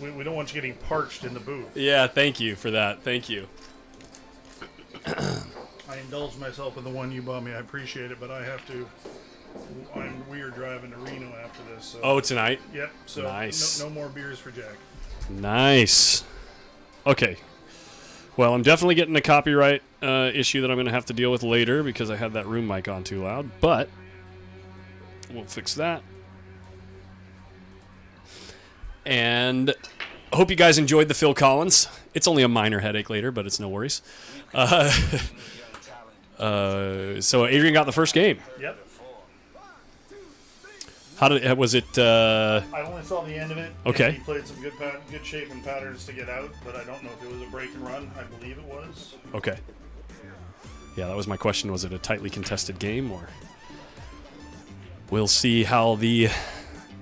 We don't want you getting parched in the booth. Yeah, thank you for that. Thank you. I indulged myself in the one you bought me. I appreciate it, but I have to. We are driving to Reno after this. So. Oh, tonight? Yep. So nice. No more beers for Jack. Nice. Okay. Well, I'm definitely getting a copyright issue that I'm going to have to deal with later because I had that room mic on too loud, but we'll fix that. And I hope you guys enjoyed the Phil Collins. It's only a minor headache later, but it's no worries. So Adrian got the first game. Yep. How did was it? I only saw the end of it. Okay. He played some good shape and patterns to get out, but I don't know if it was a break and run. I believe it was. Okay. Yeah, that was my question. Was it a tightly contested game, or we'll see how the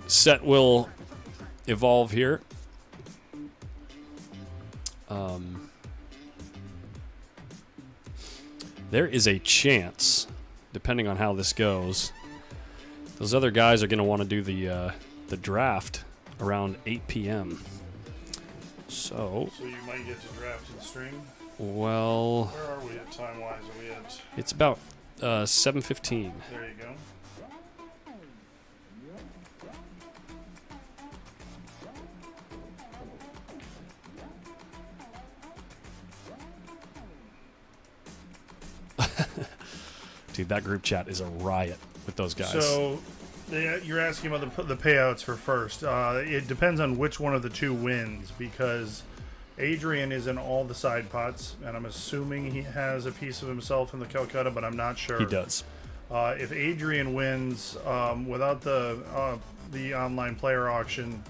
set will evolve here. There is a chance, depending on how this goes, those other guys are going to want to do the draft around 8 p.m. So you might get to draft in string. Well, where are we at time-wise? Are we at? It's about 7:15. There you go. Dude, that group chat is a riot with those guys. So, you're asking about the payouts for first. It depends on which one of the two wins, because Adrian is in all the side pots, and I'm assuming he has a piece of himself in the Calcutta, but I'm not sure. He does. If Adrian wins without the online player auction,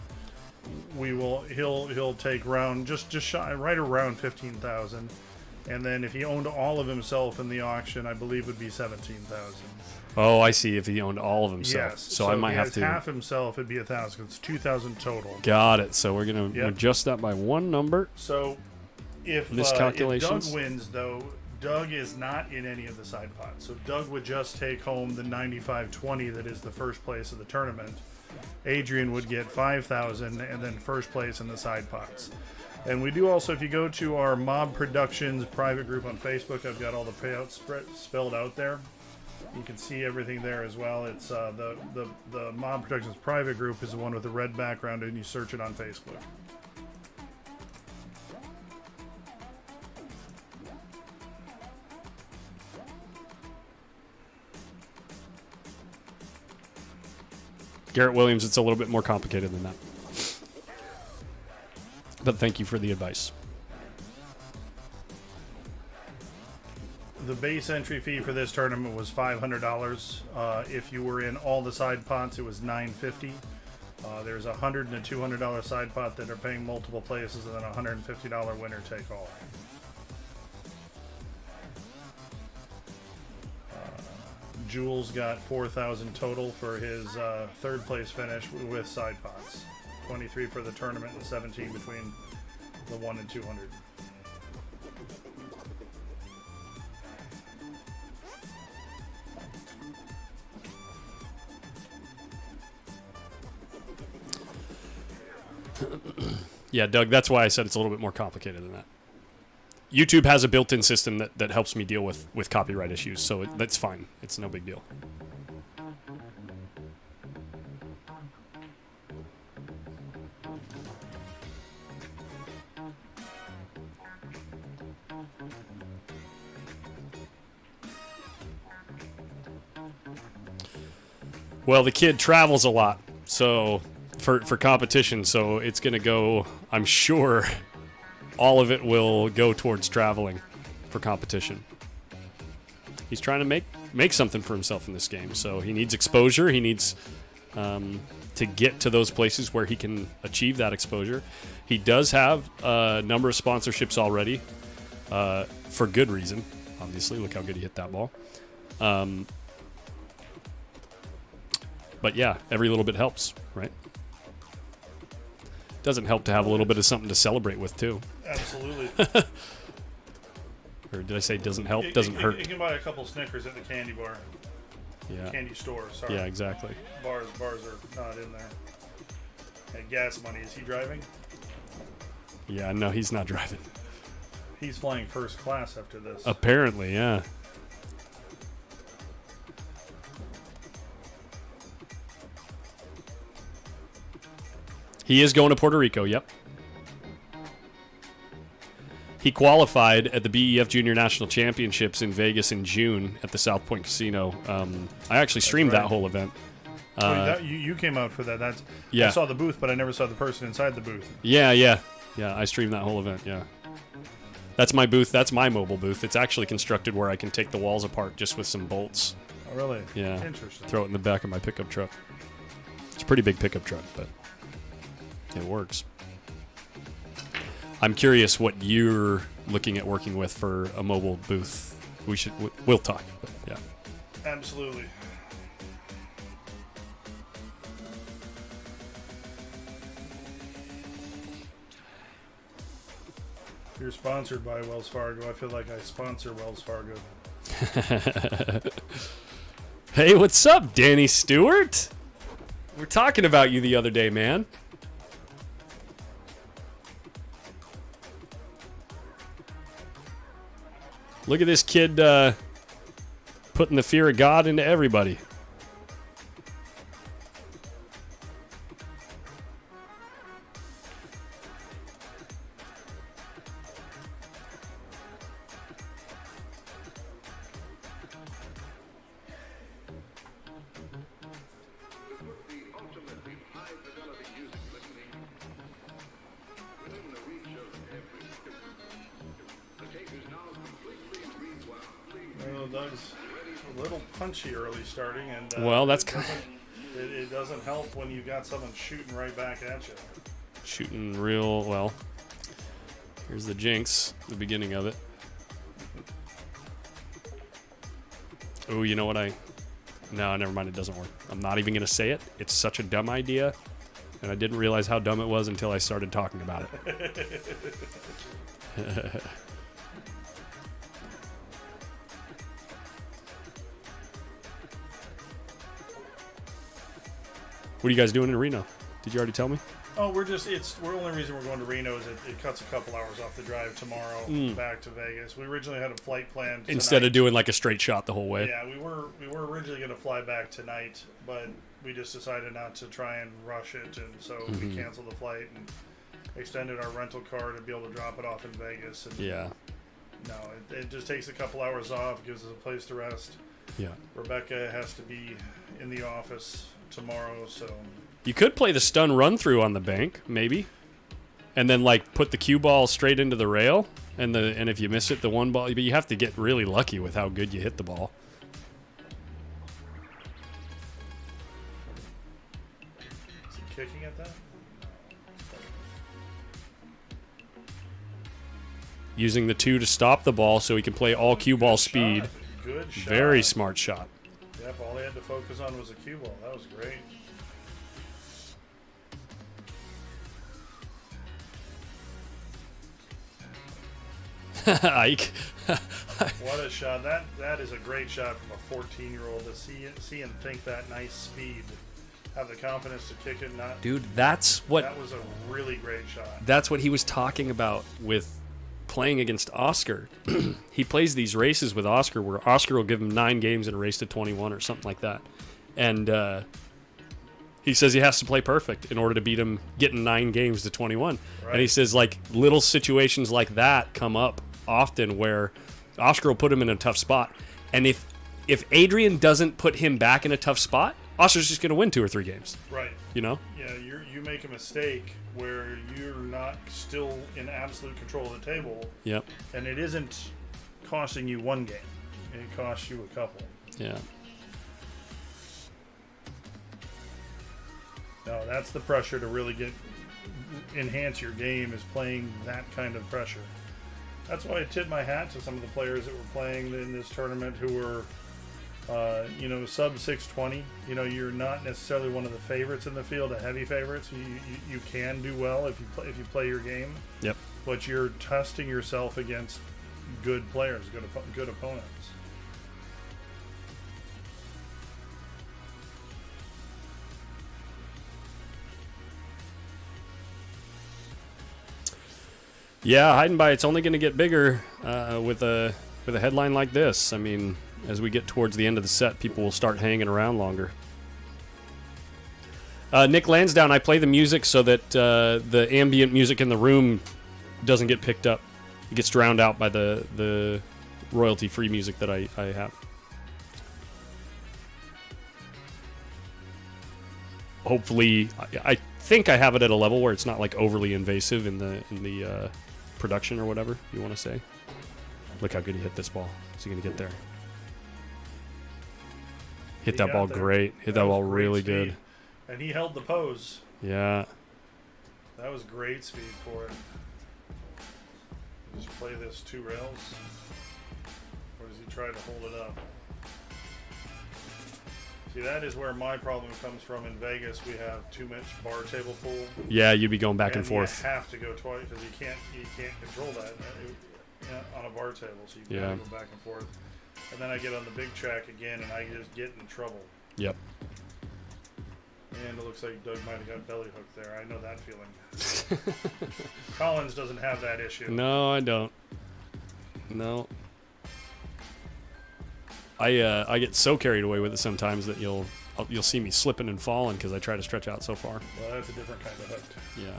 he'll take round just shy, right around 15,000. And then if he owned all of himself in the auction, I believe it would be 17,000. Oh, I see. If he owned all of himself. Yes. So I might have to. Half himself, it'd be 1,000. It's 2,000 total. Got it. So we're going to adjust that by one number. So if Doug wins, though, Doug is not in any of the side pots. So Doug would just take home the 95.20 that is the first place of the tournament. Adrian would get 5,000 and then first place in the side pots. And we do also, if you go to our M.O.B Productions private group on Facebook, I've got all the payouts spelled out there. You can see everything there as well. It's the M.O.B Productions private group is the one with the red background, and you search it on Facebook. Garrett Williams, it's a little bit more complicated than that. But thank you for the advice. The base entry fee for this tournament was $500. If you were in all the side pots, it was $950. There's a $100 and a $200 side pot that are paying multiple places, and then a $150 winner take all. Jules got 4,000 total for his third place finish with side pots. 23 for the tournament and 17 between the 1 and 200. Yeah, Doug, that's why I said it's a little bit more complicated than that. YouTube has a built-in system that helps me deal with copyright issues, so that's fine. It's no big deal. Well, the kid travels a lot, so for competition, so it's going to go, I'm sure, all of it will go towards traveling for competition. He's trying to make something for himself in this game, so he needs exposure. He needs to get to those places where he can achieve that exposure. He does have a number of sponsorships already, for good reason, obviously. Look how good he hit that ball. But yeah, every little bit helps, right? Doesn't help to have a little bit of something to celebrate with, too. Absolutely. Or did I say doesn't help? Doesn't hurt. You can buy a couple Snickers at the candy bar. Yeah. Candy store, sorry. Yeah, exactly. Bars are not in there. And gas money, is he driving? Yeah, no, he's not driving. He's flying first class after this. Apparently, yeah. He is going to Puerto Rico, yep. He qualified at the BEF Junior National Championships in Vegas in June at the South Point Casino. I actually streamed that whole event. You came out for that. Yeah. I saw the booth, but I never saw the person inside the booth. Yeah, I streamed that whole event, yeah. That's my booth. That's my mobile booth. It's actually constructed where I can take the walls apart just with some bolts. Oh, really? Yeah. Interesting. Throw it in the back of my pickup truck. It's a pretty big pickup truck, but it works. I'm curious what you're looking at working with for a mobile booth. We'll talk. But yeah. Absolutely. You're sponsored by Wells Fargo. I feel like I sponsor Wells Fargo. Hey, what's up, Danny Stewart? We're talking about you the other day, man. Look at this kid putting the fear of God into everybody. Doug's a little punchy early starting, and well, that's it doesn't help when you got someone shooting right back at you. Shooting real well. Here's the jinx, the beginning of it. Oh, you know what No, never mind, it doesn't work. I'm not even going to say it. It's such a dumb idea, and I didn't realize how dumb it was until I started talking about it. What are you guys doing in Reno? Did you already tell me? Oh, we're only reason we're going to Reno is it cuts a couple hours off the drive tomorrow back to Vegas. We originally had a flight planned tonight. Instead of doing like a straight shot the whole way. Yeah, we were originally going to fly back tonight, but we just decided not to try and rush it, and so we canceled the flight and extended our rental car to be able to drop it off in Vegas. And yeah. No, it just takes a couple hours off, gives us a place to rest. Yeah. Rebecca has to be in the office tomorrow, so you could play the stun run through on the bank, maybe, and then like put the cue ball straight into the rail, and if you miss it, the one ball. But you have to get really lucky with how good you hit the ball. Is he kicking at that? Using the 2 to stop the ball so he can play all cue ball speed. Good shot. Very smart shot. Yep, all he had to focus on was a cue ball. That was great. Ike. What a shot. That is a great shot from a 14-year-old to see and think that nice speed. Have the confidence to kick it. Dude, that was a really great shot. That's what he was talking about with playing against Oscar. He plays these races with Oscar where Oscar will give him 9 games in a race to 21 or something like that. And he says he has to play perfect in order to beat him getting 9 games to 21. Right. And he says like little situations like that come up often where Oscar will put him in a tough spot. And if Adrian doesn't put him back in a tough spot, Oscar's just going to win 2 or 3 games. Right. You know? Yeah, you make a mistake where you're not still in absolute control of the table. Yep. And it isn't costing you 1 game. It costs you a couple. Yeah. No, that's the pressure to really enhance your game, is playing that kind of pressure. That's why I tip my hat to some of the players that were playing in this tournament who were sub 620. You're not necessarily one of the favorites in the field, the heavy favorites. You can do well if you play your game. Yep. But you're testing yourself against good players, good opponents. Yeah, hiding by it's only going to get bigger with a headline like this. I mean, as we get towards the end of the set, people will start hanging around longer. Nick Lansdowne, I play the music so that the ambient music in the room doesn't get picked up. It gets drowned out by the royalty-free music that I have. Hopefully, I think I have it at a level where it's not like overly invasive in the production or whatever you want to say. Look how good he hit this ball. Is he gonna get there? Hit that ball great. Hit that ball really good. And he held the pose. Yeah. That was great speed for it. Just play this 2 rails. Or does he try to hold it up? See, that is where my problem comes from. In Vegas, we have too much bar table pool. Yeah, you'd be going back and forth. You have to go twice because you can't control that on a bar table. So you gotta go back and forth. And then I get on the big track again, and I just get in trouble. Yep. And it looks like Doug might have got belly hooked there. I know that feeling. Collins doesn't have that issue. No, I don't. No. I get so carried away with it sometimes that you'll see me slipping and falling because I try to stretch out so far. Well, that's a different kind of hooked. Yeah.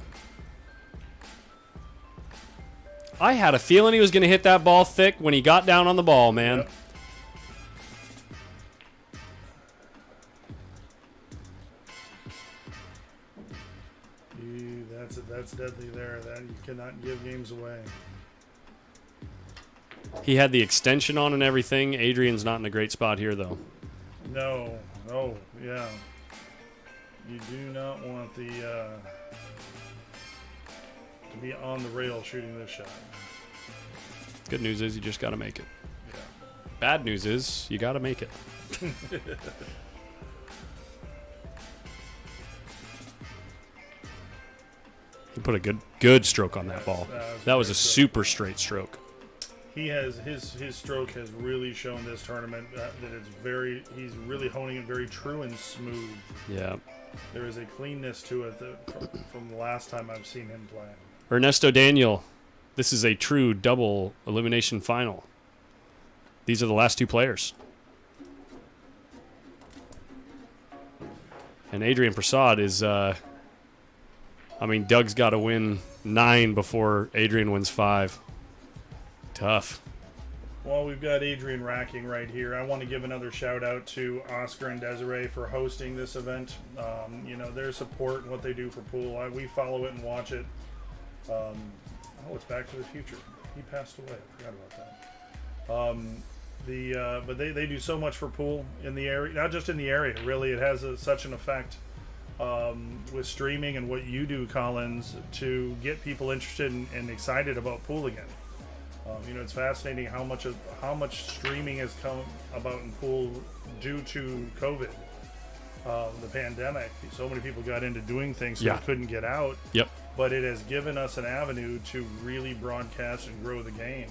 I had a feeling he was going to hit that ball thick when he got down on the ball, man. Yep. That's deadly there. That you cannot give games away. He had the extension on and everything. Adrian's not in a great spot here, though. No. Oh, yeah. You do not want the to be on the rail shooting this shot. Good news is you just got to make it. Yeah. Bad news is you got to make it. He put a good stroke on that ball. That was a super straight stroke. He has his stroke has really shown this tournament that it's he's really honing it very true and smooth. Yeah. There is a cleanness to it from the last time I've seen him play. Ernesto Daniel, this is a true double elimination final. These are the last 2 players. And Adrian PRASAD is Doug's got to win 9 before Adrian wins 5. Tough. Well, we've got Adrian racking right here. I want to give another shout out to Oscar and Desiree for hosting this event. Their support and what they do for pool. We follow it and watch it. It's Back to the Future. He passed away. I forgot about that. But they do so much for pool in the area, not just in the area. Really, it has such an effect with streaming and what you do, Collins, to get people interested and excited about pool again. It's fascinating how much streaming has come about in pool due to COVID, the pandemic. So many people got into doing things they couldn't get out. Yep. But it has given us an avenue to really broadcast and grow the game.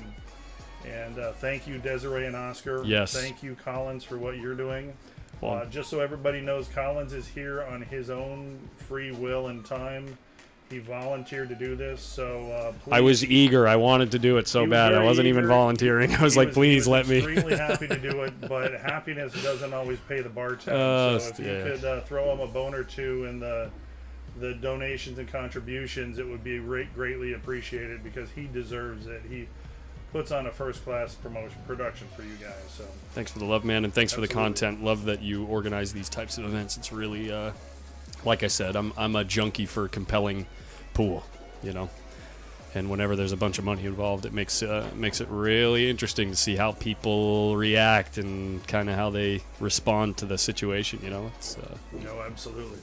And thank you, Desiree and Oscar. Yes. Thank you, Collins, for what you're doing. Well, Just so everybody knows, Collins is here on his own free will and time. He volunteered to do this, so please. I was eager. I wanted to do it so bad. I wasn't even volunteering. I was like, please let me. Extremely happy to do it, but happiness doesn't always pay the bartender. So if you could throw him a bone or two in the donations and contributions, it would be greatly appreciated because he deserves it. He puts on a first-class production for you guys. So thanks for the love, man, and thanks for the content. Love that you organize these types of events. It's really, like I said, I'm a junkie for compelling pool, and whenever there's a bunch of money involved, it makes it really interesting to see how people react and kind of how they respond to the situation. It's absolutely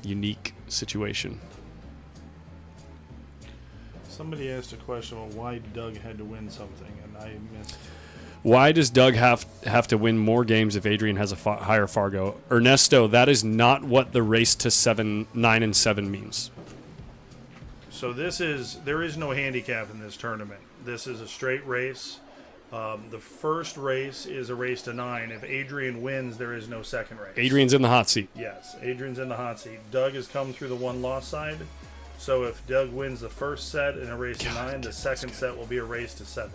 unique situation. Somebody asked a question about why Doug had to win something, and I missed. Why does Doug have to win more games if Adrian has a higher Fargo? Ernesto, that is not what the race to 9 and 7 means. So there is no handicap in this tournament. This is a straight race. The first race is a race to 9. If Adrian wins, there is no second race. Adrian's in the hot seat. Yes, Adrian's in the hot seat. Doug has come through the one-loss side. So if Doug wins the first set in a race to 9, the second set will be a race to 7.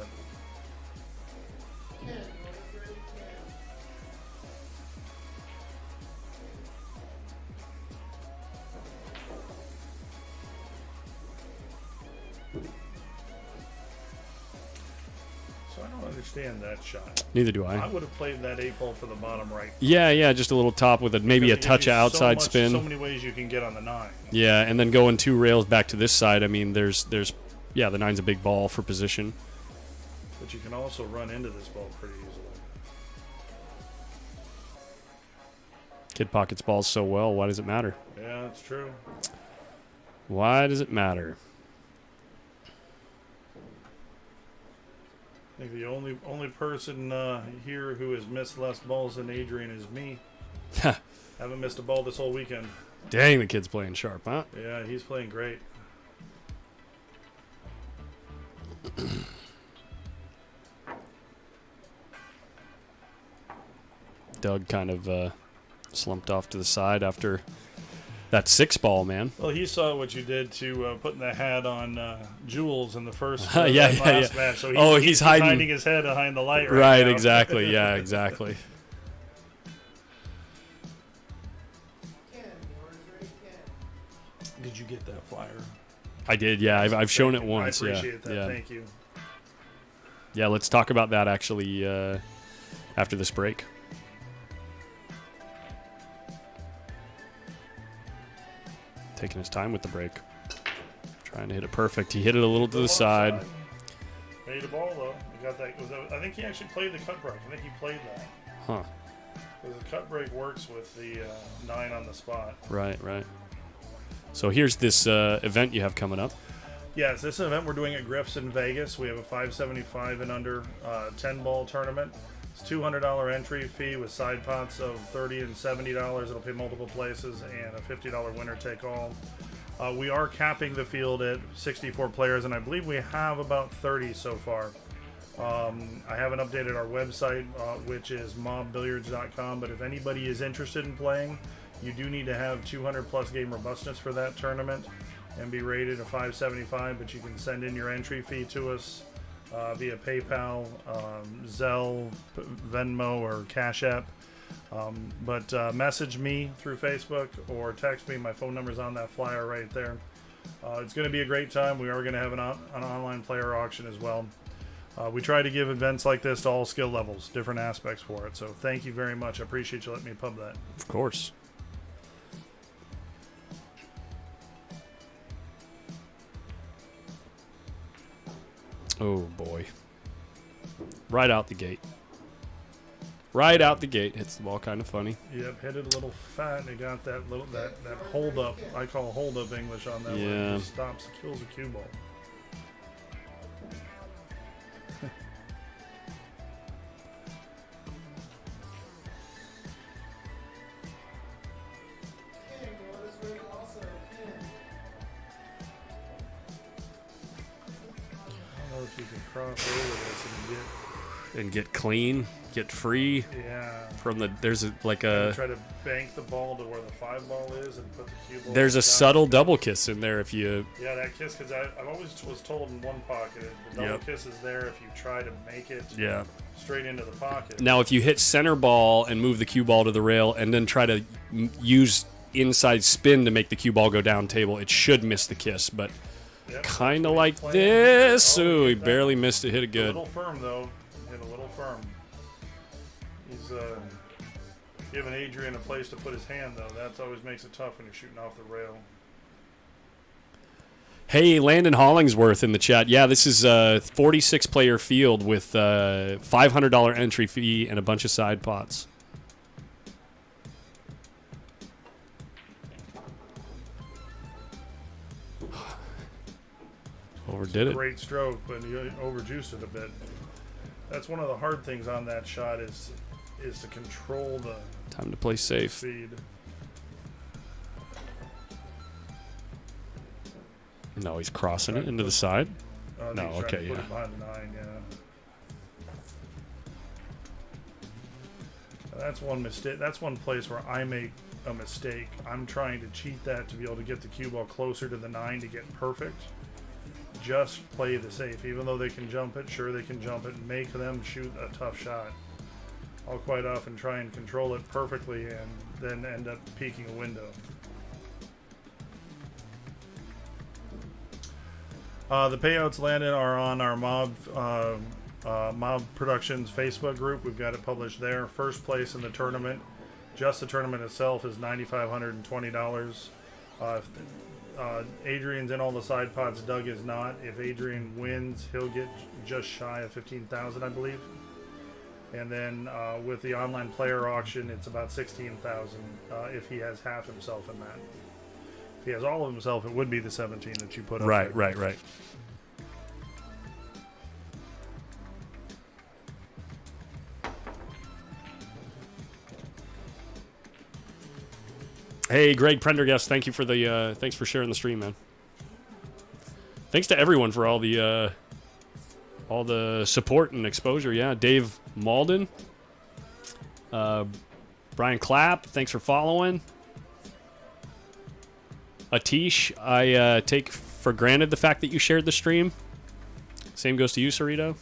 So I don't understand that shot. Neither do I. I would have played that 8-ball for the bottom right. Yeah, just a little top with maybe a touch of outside spin. So many ways you can get on the 9. Yeah, and then going 2 rails back to this side. I mean, there's the 9's a big ball for position. But you can also run into this ball pretty easily. Kid pockets balls so well. Why does it matter? Yeah, that's true. Why does it matter? I think the only person here who has missed less balls than Adrian is me. Haven't missed a ball this whole weekend. Dang, the kid's playing sharp, huh? Yeah, he's playing great. Doug kind of slumped off to the side after that 6-ball, man. Well, he saw what you did to putting the hat on Jules in the first yeah. match. So he's hiding his head behind the light right now. Exactly. Yeah, exactly. Did you get that flyer? I did, yeah. I've shown it once. I appreciate that. Yeah. Thank you. Yeah, let's talk about that actually after this break. Taking his time with the break. Trying to hit it perfect. He hit it a little to the side. Made a ball, though. He got that. I think he actually played the cut break. I think he played that. Huh. Because the cut break works with the 9 on the spot. Right. So here's this event you have coming up. Yes, this event we're doing at Griff's in Vegas. We have a 575 and under 10-ball tournament. It's $200 entry fee with side pots of $30 and $70. It'll pay multiple places and a $50 winner take all. We are capping the field at 64 players, and I believe we have about 30 so far. I haven't updated our website, which is mobbilliards.com, but if anybody is interested in playing, you do need to have 200 plus game robustness for that tournament and be rated a 575, but you can send in your entry fee to us via PayPal, Zelle, Venmo, or Cash App. But message me through Facebook or text me. My phone number's on that flyer right there. It's going to be a great time. We are going to have an online player auction as well. We try to give events like this to all skill levels, different aspects for it. So thank you very much. I appreciate you letting me pub that. Of course. Oh boy. Right out the gate. Right out the gate. Hits the ball kind of funny. Yep, hit it a little fat and it got that hold up. I call hold up English on that one. It just stops, kills a cue ball. If you can cross over this and get clean, get free. Yeah. From the try to bank the ball to where the 5-ball is and put the cue ball. There's a subtle double kiss in there if you. Yeah, that kiss, because I always was told in one pocket the double kiss is there if you try to make it. Straight into the pocket. Now, if you hit center ball and move the cue ball to the rail and then try to use inside spin to make the cue ball go down table, it should miss the kiss, but. Yep. Kind of like this. Ooh, he barely missed it. Hit it good. A little firm, though. Hit a little firm. He's giving Adrian a place to put his hand, though. That always makes it tough when you're shooting off the rail. Hey, Landon Hollingsworth in the chat. Yeah, this is a 46-player field with $500 entry fee and a bunch of side pots. Overdid it. Great stroke, but he overjuiced it a bit. That's one of the hard things on that shot is to control the time to play safe. Speed. No, he's crossing it into the side. No, okay, yeah. Behind the 9, yeah. That's one mistake. That's one place where I make a mistake. I'm trying to cheat that to be able to get the cue ball closer to the 9 to get perfect. Just play the safe. Even though they can jump it, sure they can jump it, make them shoot a tough shot. I'll quite often try and control it perfectly and then end up peeking a window. The payouts landed are on our M.O.B Productions Facebook group. We've got it published there. First place in the tournament, just the tournament itself, is $9,520. Adrian's in all the side pots. Doug is not. If Adrian wins, he'll get just shy of $15,000, I believe. And then with the online player auction, it's about $16,000 if he has half himself in that. If he has all of himself, it would be the 17 that you put up. Right, there. right. Hey, Greg Prendergast, thank you for the thanks for sharing the stream, man. Thanks to everyone for all the support and exposure. Yeah, Dave Malden, Brian Clapp, thanks for following. Atish, I take for granted the fact that you shared the stream. Same goes to you, Cerrito.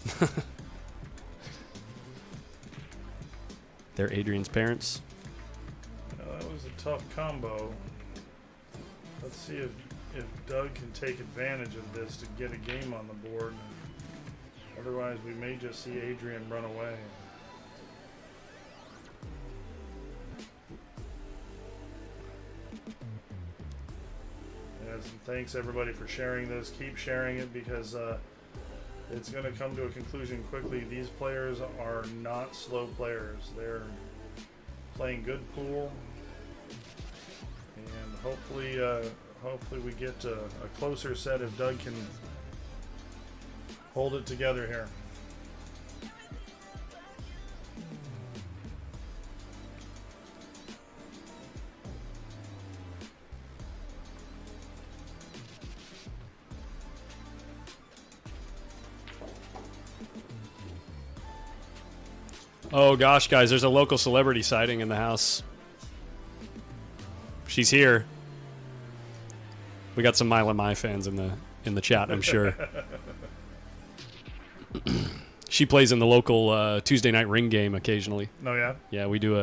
They're Adrian's parents. That was a tough combo. Let's see if Doug can take advantage of this to get a game on the board. Otherwise, we may just see Adrian run away. Yes, and thanks everybody for sharing this. Keep sharing it because it's going to come to a conclusion quickly. These players are not slow players. They're playing good pool, and hopefully we get a closer set if Doug can hold it together here. Oh gosh, guys, there's a local celebrity sighting in the house. She's here. We got some Mile and My fans in the chat, I'm sure. She plays in the local Tuesday night ring game occasionally. Oh yeah. Yeah, we do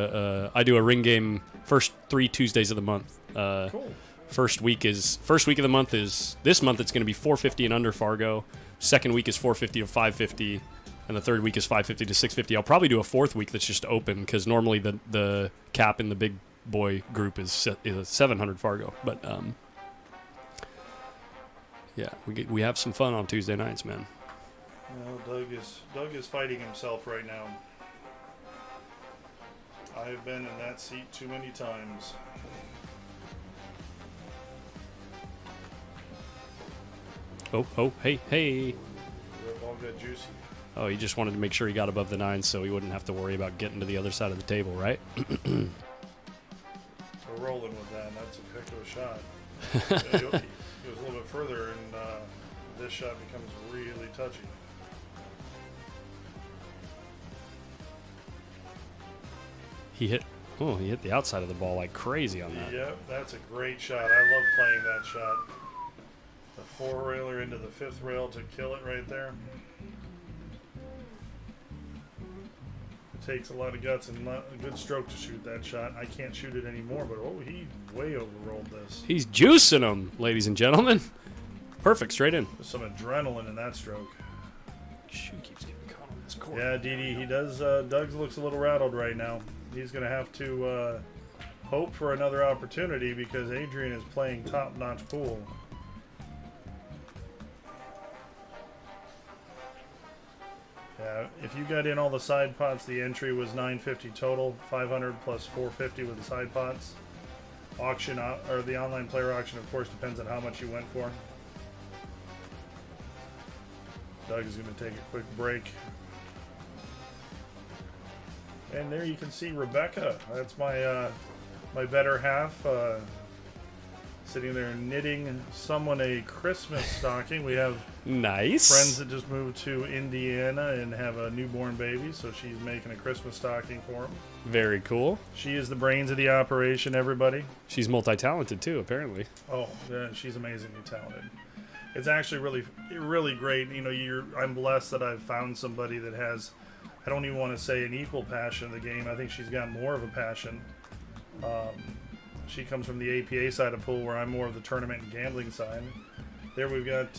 I do a ring game first 3 Tuesdays of the month. Cool. First week of the month is this month. It's going to be 450 and under Fargo. Second week is 450 to 550. And the third week is 550 to 650. I'll probably do a fourth week that's just open because normally the cap in the big boy group is 700 Fargo. But yeah, we have some fun on Tuesday nights, man. Well, Doug is fighting himself right now. I've been in that seat too many times. Oh, hey. The ball got juicy. Oh, he just wanted to make sure he got above the 9 so he wouldn't have to worry about getting to the other side of the table, right? We're rolling with that. That's a heck of a shot. He goes a little bit further, and this shot becomes really touchy. He hit the outside of the ball like crazy on that. Yep, that's a great shot. I love playing that shot. The 4-railer into the 5th rail to kill it right there. Takes a lot of guts and a good stroke to shoot that shot. I can't shoot it anymore, but he way overrolled this. He's juicing them, ladies and gentlemen. Perfect, straight in. There's some adrenaline in that stroke. Shoe keeps getting caught on this court. Yeah, Didi, he does. Doug looks a little rattled right now. He's going to have to hope for another opportunity because Adrian is playing top-notch pool. Yeah, if you got in all the side pots, the entry was $950 total, 500 plus 450 with the side pots. Auction or the online player auction, of course, depends on how much you went for. Doug is going to take a quick break. And there you can see Rebecca. That's my my better half. sitting there knitting someone a Christmas stocking. We have nice friends that just moved to Indiana and have a newborn baby, so she's making a Christmas stocking for him. Very cool. She is the brains of the operation, everybody. She's multi-talented too, apparently. Oh, yeah, she's amazingly talented. It's actually really, really great. You know, I'm blessed that I've found somebody that has, I don't even want to say an equal passion of the game. I think she's got more of a passion. She comes from the APA side of pool, where I'm more of the tournament and gambling side. There we've got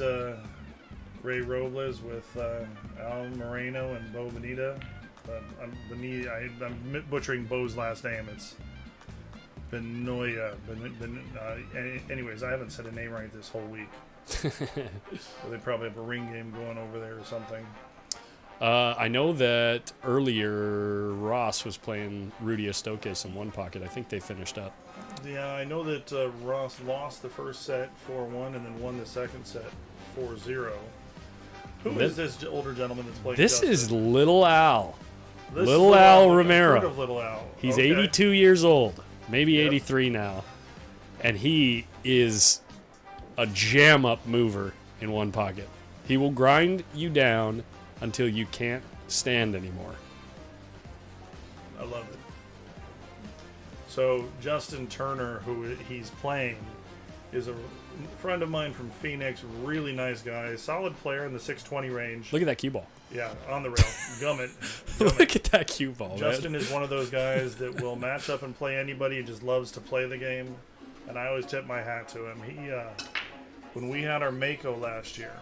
Ray Robles with Al Moreno and Bo Bonita. I'm butchering Bo's last name. It's Benoya. Anyways, I haven't said a name right this whole week. They probably have a ring game going over there or something. I know that earlier Ross was playing Rudy Estokes in one pocket. I think they finished up. Yeah, I know that Ross lost the first set 4-1 and then won the second set 4-0. Who is this older gentleman that's playing? This Justin? is Little Al. This Little is Al I've Romero. heard of Little Al. He's Okay. 82 years old, maybe 83 now. And he is a jam-up mover in one pocket. He will grind you down until you can't stand anymore. I love it. So Justin Turner, who he's playing, is a friend of mine from Phoenix. Really nice guy, solid player in the 620 range. Look at that cue ball. Yeah, on the rail, gummit. Look at that cue ball. Justin man. is one of those guys that will match up and play anybody and just loves to play the game. And I always tip my hat to him. He, when we had our Mako last year,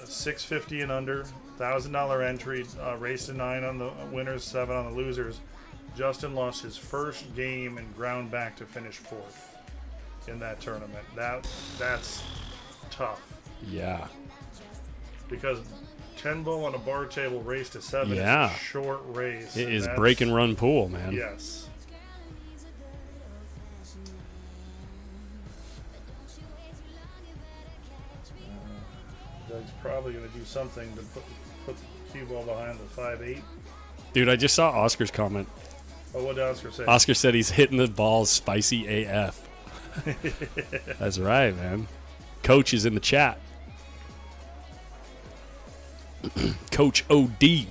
650 and under, $1,000 entry, race to 9 on the winners, 7 on the losers. Justin lost his first game and ground back to finish 4th in that tournament. That's tough. Yeah. Because 10 ball on a bar table race to 7 is Yeah. a short race. It is break and run pool, man. Yes. Doug's probably going to do something to put the cue ball behind the 5-8. Dude, I just saw Oscar's comment. Oh, what did Oscar say? Oscar said he's hitting the balls spicy AF. That's right, man. Coach is in the chat. Coach OD.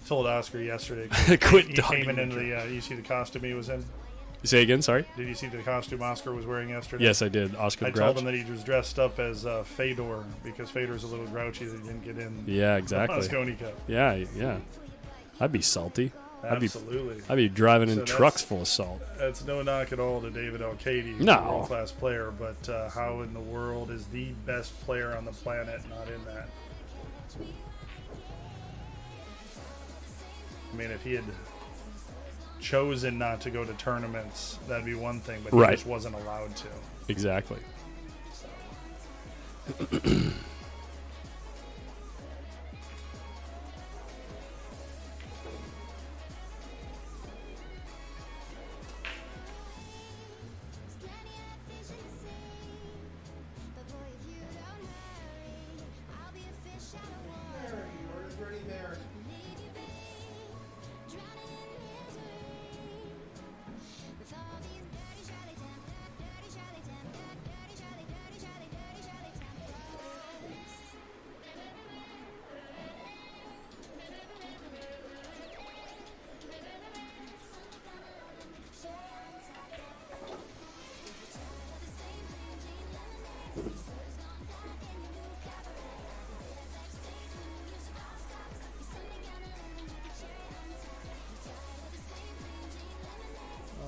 Told Oscar yesterday. Quit He dogging came in the the. You see the costume he was in? You say again, sorry? Did you see the costume Oscar was wearing yesterday? Yes, I did. Oscar I the Grouch. told him that he was dressed up as Fedor because Fedor's a little grouchy that he didn't get in. Yeah, exactly. Moscone Cup. Yeah. I'd be salty. Absolutely. I'd be driving in So trucks full of salt. That's no knock at all to David Alcady. No. A world-class player, but how in the world is the best player on the planet not in that? I mean, if he had chosen not to go to tournaments, that'd be one thing, but he Right. just wasn't allowed to. Exactly.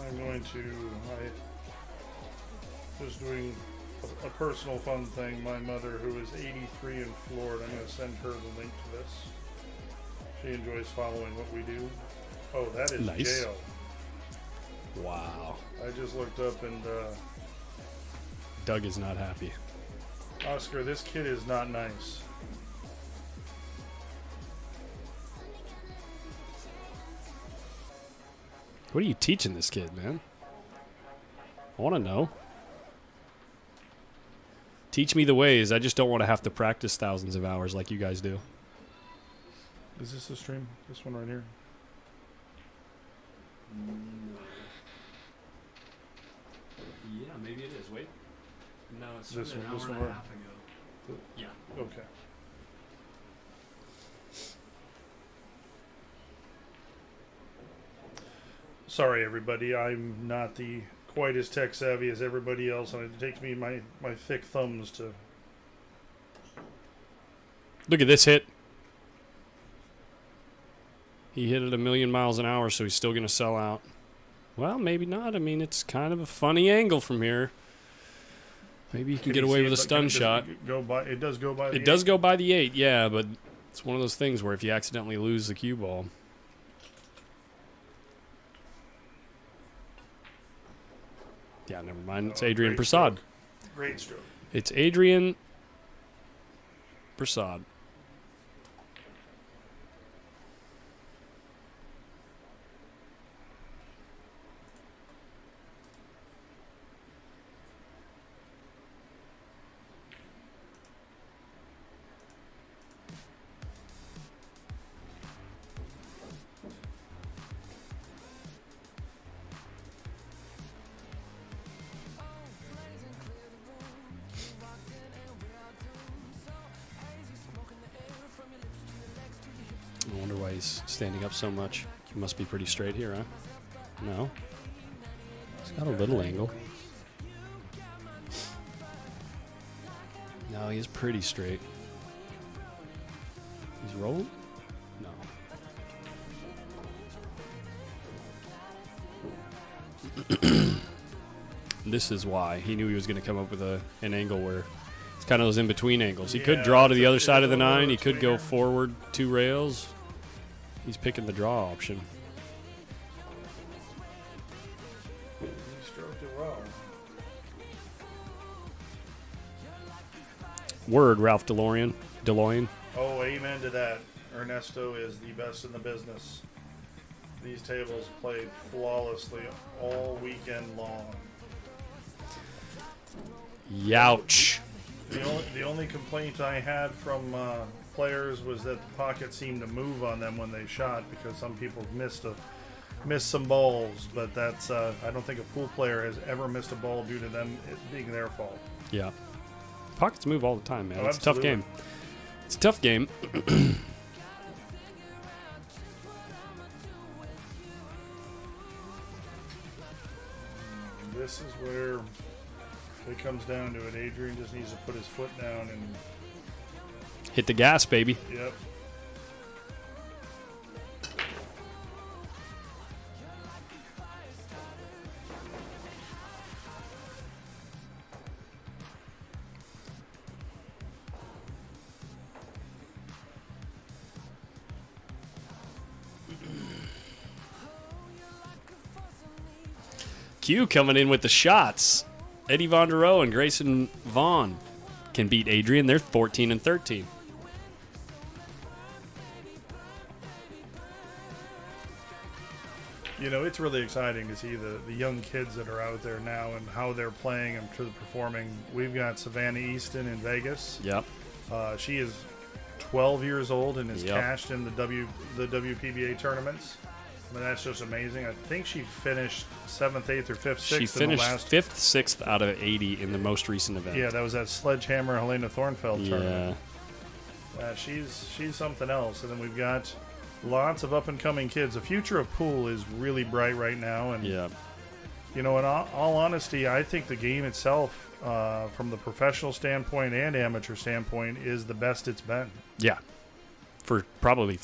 I'm going to, just doing a personal fun thing. My mother, who is 83 in Florida, I'm going to send her the link to this. She enjoys following what we do. Oh, that is Nice. jail. Wow. I just looked up and, Doug is not happy. Oscar, this kid is not nice. What are you teaching this kid, man? I want to know. Teach me the ways. I just don't want to have to practice thousands of hours like you guys do. Is this a stream? This one right here? Yeah, maybe it is. Wait. No, it's This an one, hour this and a one. half ago. Yeah. Okay. Sorry, everybody. I'm not quite as tech savvy as everybody else, and it takes me my thick thumbs to. Look at this hit. He hit it 1,000,000 miles an hour, so he's still going to sell out. Well, maybe not. I mean, it's kind of a funny angle from here. Maybe you can get away with a stun shot. It does go by. It does go by the 8, yeah, but it's one of those things where if you accidentally lose the cue ball. Yeah, never mind. It's Adrian Prasad. Great stroke. It's Adrian Prasad. I wonder why he's standing up so much. He must be pretty straight here, huh? No. He's got a little angle. No, he's pretty straight. He's rolling? No. This is why. He knew he was going to come up with an angle where it's kind of those in-between angles. He could draw to the other side of the 9. He could go forward 2 rails. He's picking the draw option. He stroked it well. Word, Ralph DeLorean. Oh, amen to that. Ernesto is the best in the business. These tables played flawlessly all weekend long. Youch. The only complaint I had from players was that the pocket seemed to move on them when they shot because some people missed some balls, but that's I don't think a pool player has ever missed a ball due to them it being their fault. Yeah. Pockets move all the time, man. Oh, it's a tough game. It's a tough game. This is where it comes down to it. Adrian just needs to put his foot down and hit the gas, baby. Yep. Q coming in with the shots. Eddie Von der Rohe and Grayson Vaughn can beat Adrian. They're 14 and 13. You know, it's really exciting to see the young kids that are out there now and how they're playing and performing. We've got Savannah Easton in Vegas. Yep. She is 12 years old and is cashed in the WPBA tournaments. I mean, that's just amazing. I think she finished 7th, 8th, or 5th, 6th. She finished 5th, 6th out of 80 in the most recent event. Yeah, that was that Sledgehammer Helena Thornfeld tournament. She's something else. And then we've got lots of up-and-coming kids. The future of pool is really bright right now. And, you know, in all honesty, I think the game itself, from the professional standpoint and amateur standpoint, is the best it's been. Yeah. For probably,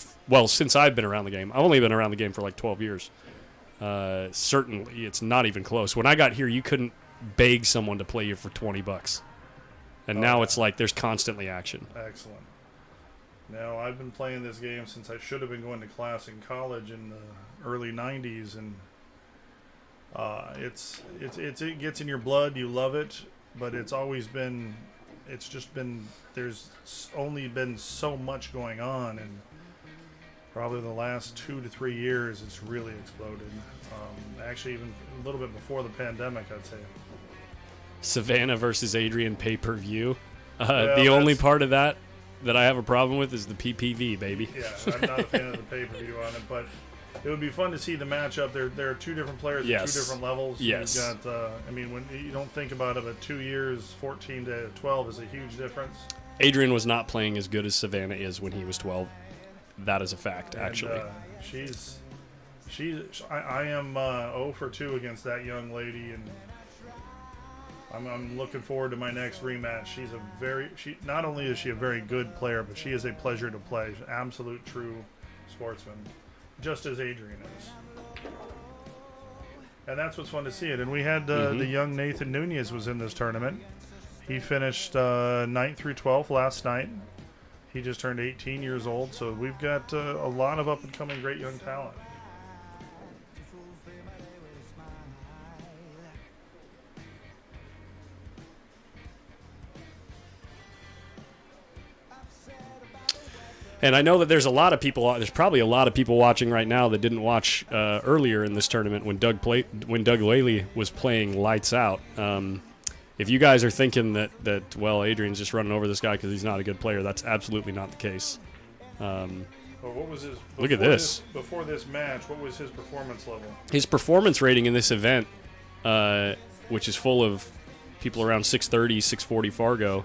since I've been around the game. I've only been around the game for like 12 years. Certainly, it's not even close. When I got here, you couldn't beg someone to play you for $20. And now it's like there's constantly action. Excellent. Now, I've been playing this game since I should have been going to class in college in the early 90s, and it gets in your blood. You love it, but it's just been, there's only been so much going on, and probably the last 2 to 3 years, it's really exploded. Actually, even a little bit before the pandemic, I'd say. Savannah versus Adrian pay-per-view. The only part of that I have a problem with is the PPV, baby. Yeah, I'm not a fan of the pay-per-view on it, but it would be fun to see the matchup. There are two different players at two different levels. Yes. You've got, I mean, when you don't think about it, but 2 years, 14 to 12 is a huge difference. Adrian was not playing as good as Savannah is when he was 12. That is a fact, actually. I am 0 for 2 against that young lady, and I'm looking forward to my next rematch. Not only is she a very good player, but she is a pleasure to play. She's an absolute true sportsman, just as Adrian is. And that's what's fun to see it. And we had the young Nathan Nunez was in this tournament. He finished 9th through 12th last night. He just turned 18 years old, so we've got a lot of up-and-coming great young talent. And I know that there's probably a lot of people watching right now that didn't watch earlier in this tournament when Doug WHALEY was playing lights out. If you guys are thinking that Adrian's just running over this guy because he's not a good player, that's absolutely not the case. What was his? Look at this. Before this match, what was his performance level? His performance rating in this event, which is full of people around 630, 640 Fargo,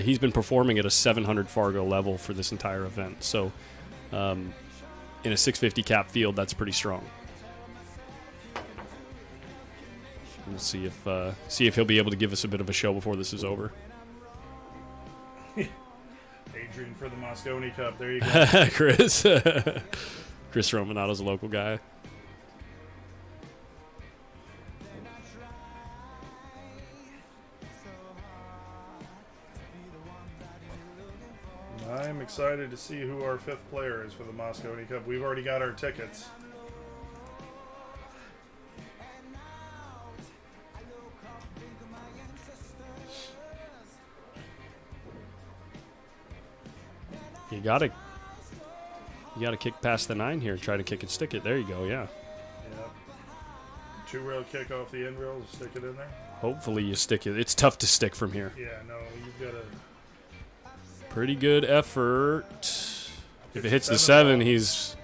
he's been performing at a 700 Fargo level for this entire event. So, in a 650 cap field, that's pretty strong. We'll see if he'll be able to give us a bit of a show before this is over. Adrian for the Moscone Cup. There you go. Chris Romanato's a local guy. I'm excited to see who our 5th player is for the Moscone Cup. We've already got our tickets. You gotta kick past the 9 here and try to kick and stick it. There you go, yeah. Yep. 2 rail kick off the end rail, stick it in there. Hopefully you stick it. It's tough to stick from here. Yeah, no, you've got to. Pretty good effort. If it hits the 7, he's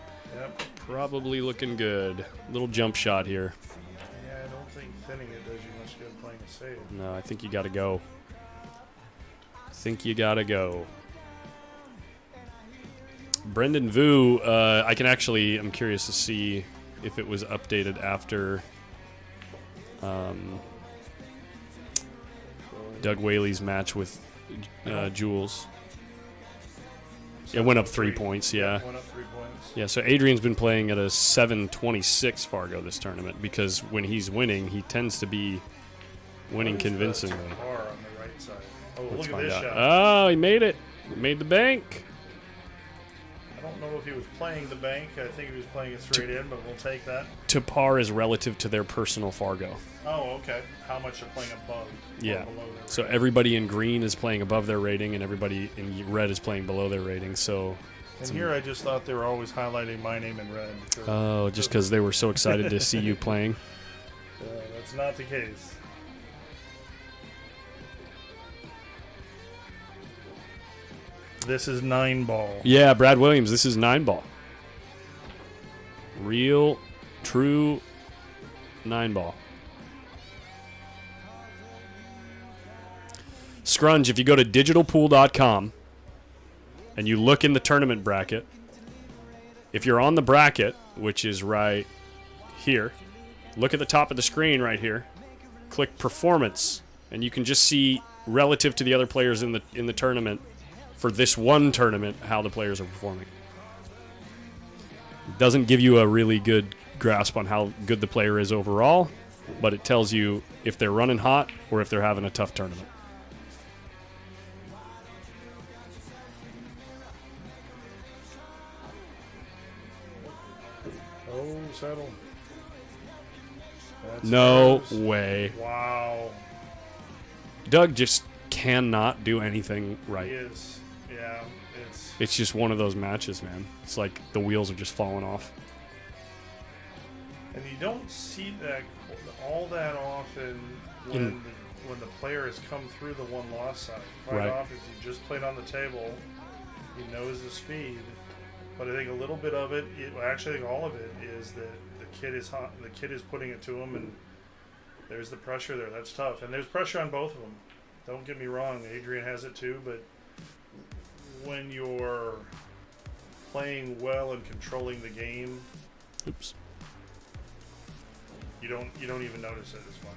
probably looking good. Little jump shot here. Yeah, I don't think thinning it does you much good playing a save. No, I think you got to go. Brendan Vu, I'm curious to see if it was updated after Doug WHALEY's match with Jules. It went up 3 points, yeah. Went up 3 points. Yeah, so Adrian's been playing at a 726 Fargo this tournament because when he's winning, he tends to be winning convincingly. On the right side. Oh, Let's look at this find out. shot. Oh, he made it. He made the bank. I don't know if he was playing the bank. I think he was playing it straight in, but we'll take that. To par is relative to their personal Fargo. Oh, okay. How much they're playing above? Yeah. Or below their So rating. everybody in green is playing above their rating, and everybody in red is playing below their rating. So. And here I just thought they were always highlighting my name in red. Oh, just because they were so excited to see you playing. That's not the case. This is 9-ball. Yeah, Brad Williams, this is 9-ball. Real, true 9-ball. Scrunge, if you go to digitalpool.com and you look in the tournament bracket, if you're on the bracket, which is right here, look at the top of the screen right here, click performance, and you can just see relative to the other players in the tournament for this one tournament how the players are performing. It doesn't give you a really good grasp on how good the player is overall, but it tells you if they're running hot or if they're having a tough tournament. Oh, settle. That's No hers. way. Wow. Doug just cannot do anything He right. is. Yeah, It's just one of those matches, man. It's like the wheels are just falling off. and you don't see that all that often when the player has come through the one-loss side. Quite Right. often, he just played on the table. He knows the speed. But I think a little bit of it, actually I think all of it, is that the kid is hot. The kid is putting it to him, and there's the pressure there. That's tough, and there's pressure on both of them. Don't get me wrong, Adrian has it too, but when you're playing well and controlling the game, oops, you don't even notice it as much.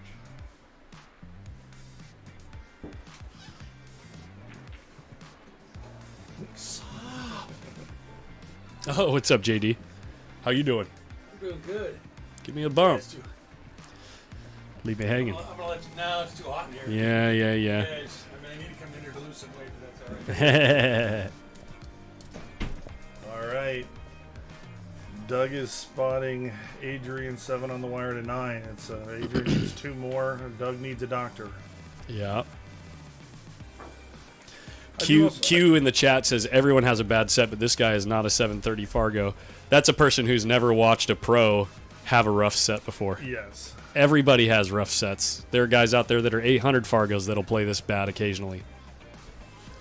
Oh, what's up, JD? How you doing? I'm doing good. Give me a bump. Yeah, Leave me hanging. I'm gonna let you. No, it's too hot in here. Yeah. I mean, I need to come in here to lose some weight, but that's all right. All right. Doug is spotting Adrian 7 on the wire to 9. It's Adrian needs 2 more. Doug needs a doctor. Yeah. Q in the chat says everyone has a bad set, but this guy is not a 730 Fargo. That's a person who's never watched a pro have a rough set before. Yes. Everybody has rough sets. There are guys out there that are 800 Fargos that'll play this bad occasionally.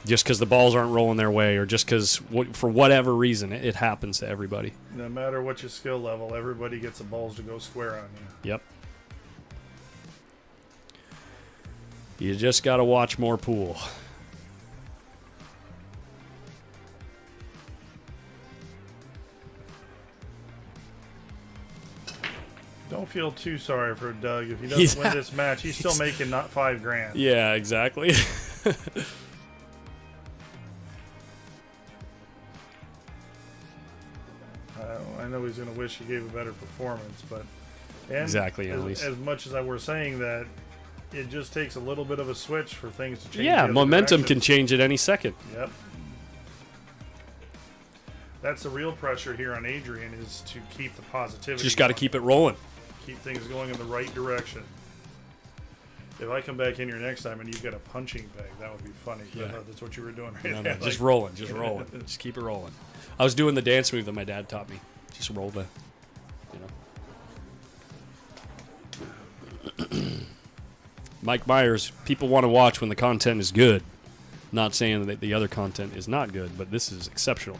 Just because the balls aren't rolling their way, or just because, for whatever reason, it happens to everybody. No matter what your skill level, everybody gets the balls to go square on you. Yep. You just got to watch more pool. Don't feel too sorry for Doug. If he doesn't win this match, he's still making not $5,000. Yeah, exactly. I know he's going to wish he gave a better performance, but exactly. At least as much as we're saying that, it just takes a little bit of a switch for things to change. Yeah, momentum can change at any second. Yep. That's the real pressure here on Adrian, is to keep the positivity. Just got to keep it rolling. Keep things going in the right direction. If I come back in here next time and you've got a punching bag, that would be funny. Yeah. I thought that's what you were doing right now. Just rolling. Just rolling. Just keep it rolling. I was doing the dance move that my dad taught me. Just roll the, Mike Myers, people want to watch when the content is good. Not saying that the other content is not good, but this is exceptional.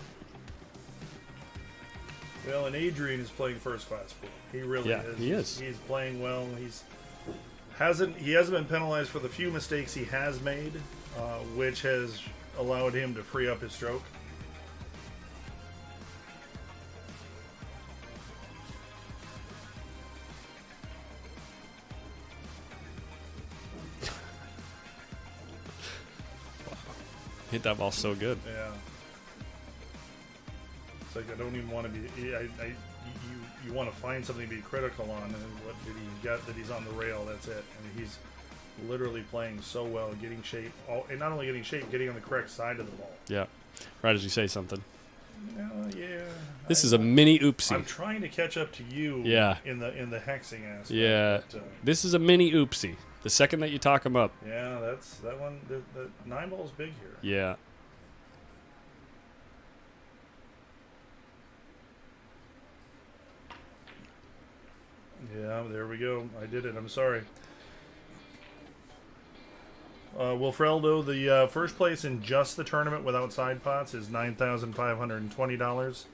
Well, and Adrian is playing first class pool. He really is. He is. He's playing well. He hasn't been penalized for the few mistakes he has made, which has allowed him to free up his stroke. Hit that ball so good. Yeah. It's like I don't even want to be. You want to find something to be critical on, and what did he get that he's on the rail? That's it. I mean, he's literally playing so well, getting shape, and not only getting shape, getting on the correct side of the ball. Yeah. Right as you say something. Yeah. This is a mini oopsie. I'm trying to catch up to you. Yeah. In the hexing aspect. Yeah. But, this is a mini oopsie. The second that you talk him up. Yeah, that's that one. The 9 ball's big here. Yeah. Yeah, there we go. I did it. I'm sorry. Wilfredo, the first place in just the tournament without side pots is $9,520.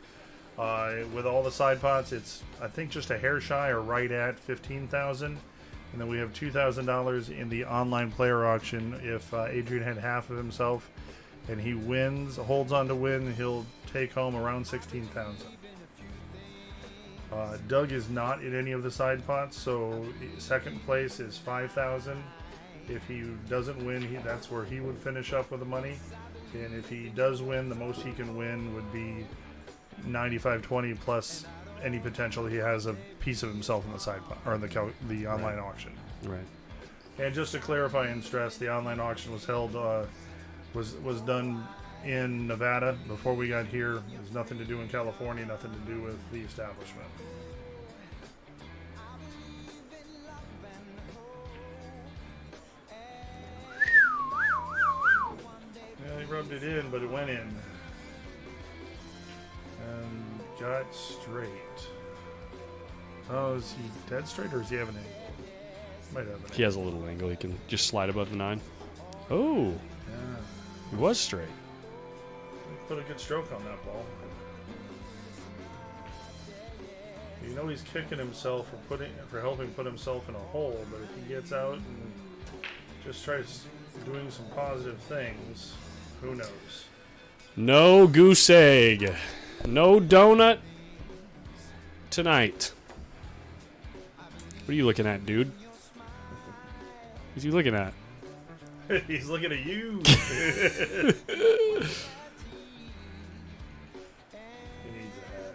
With all the side pots, it's I think just a hair shy or right at $15,000, and then we have $2,000 in the online player auction. If Adrian had half of himself, and he holds on to win, he'll take home around $16,000. Doug is not in any of the side pots, so second place is $5,000. If he doesn't win, that's where he would finish up with the money. And if he does win, the most he can win would be $9,520 plus any potential he has a piece of himself in the side pot or in the online auction. Right. And just to clarify and stress, the online auction was held was done in Nevada before we got here. There's nothing to do in California, nothing to do with the establishment. Yeah, he rubbed it in, but it went in. And got straight. Oh, is he dead straight or does he have an angle? Might have an angle. He has a little angle. He can just slide above the 9. Oh. Yeah. He was straight. Put a good stroke on that ball. You know he's kicking himself for helping put himself in a hole, but if he gets out and just tries doing some positive things, who knows? No goose egg. No donut tonight. What are you looking at, dude? What are you looking at? He's looking at you. He needs a hat.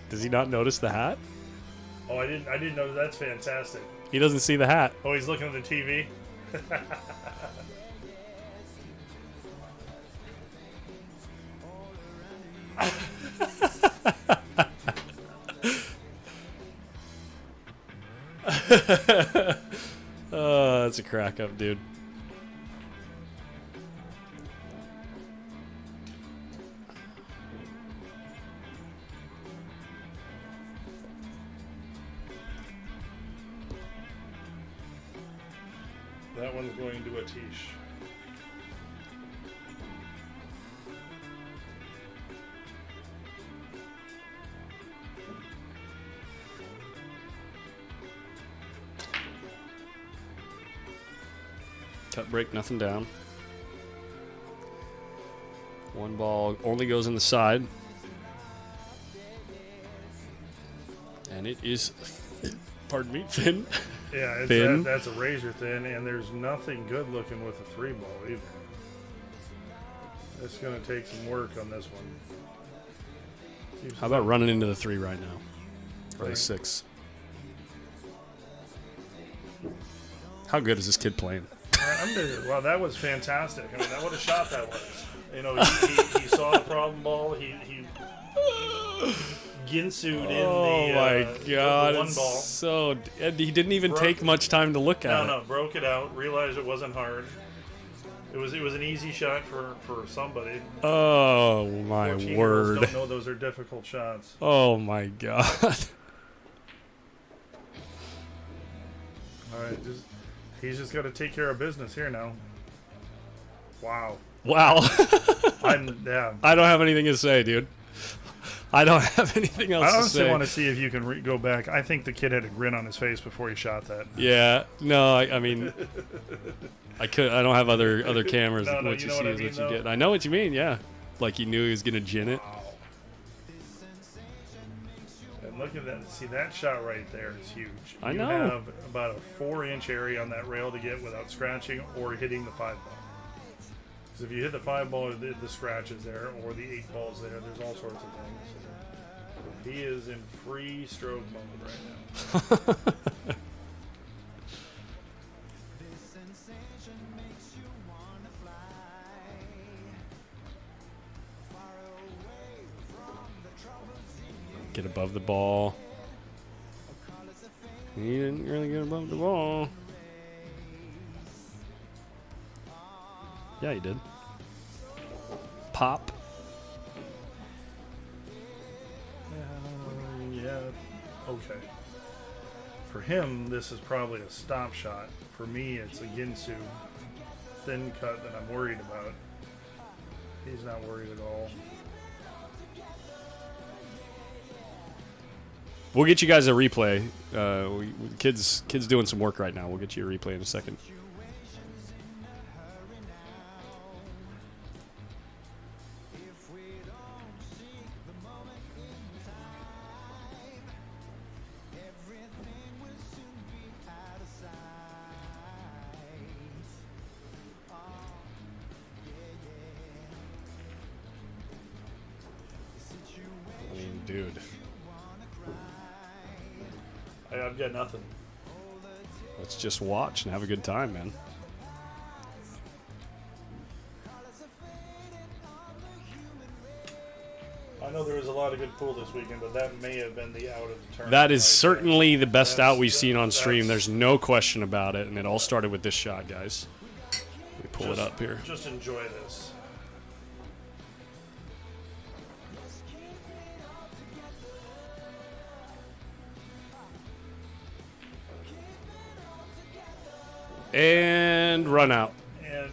Does he not notice the hat? Oh, I didn't know. That's fantastic. He doesn't see the hat. Oh, he's looking at the TV. Oh, that's a crack up, dude. That one's going to a Tish. Cut break, nothing down. One ball only goes in the side. And it is, pardon me, thin. Yeah, it's Thin. that's a razor thin, and there's nothing good looking with a 3-ball either. It's going to take some work on this one. How about running into the 3 right now? Or the 6? How good is this kid playing? Wow, that was fantastic. I mean, what a shot that was. You know, he saw the problem ball. He Ginsu'd in God, the one it's ball. So and he didn't even take much time to look at it. No, broke it out. Realized it wasn't hard. It was an easy shot for somebody. Oh my 14-year-olds word! don't know those are difficult shots. Oh my God! All right, he's just got to take care of business here now. Wow. Wow! I don't have anything to say, dude. I don't have anything else I to honestly say. want to see if you can go back. I think the kid had a grin on his face before he shot that. Yeah. No, I mean, I don't have other cameras. No, what you you know see what I is mean, what you though? get. I know what you mean. Yeah. Like he knew he was gonna gin it. Wow. And look at that. See, that shot right there is huge. I know. You have about a 4-inch area on that rail to get without scratching or hitting the 5-ball. Because if you hit the 5-ball, the scratch is there, or the 8-ball's there. There's all sorts of things. He is in free stroke mode right now. Get above the ball. He didn't really get above the ball. Yeah, he did. Pop. Yeah, okay. For him, this is probably a stop shot. For me, it's a Ginsu thin cut that I'm worried about. He's not worried at all. We'll get you guys a replay. Kids doing some work right now. We'll get you a replay in a second. I mean, dude. I've got nothing. Let's just watch and have a good time, man. I know there was a lot of good pool this weekend, but that may have been the out of the tournament. That is right certainly the best That's- out we've seen on stream. that's- There's no question about it, and it all started with this shot, guys. Let me pull it Just- up here. Just enjoy this. And run out. And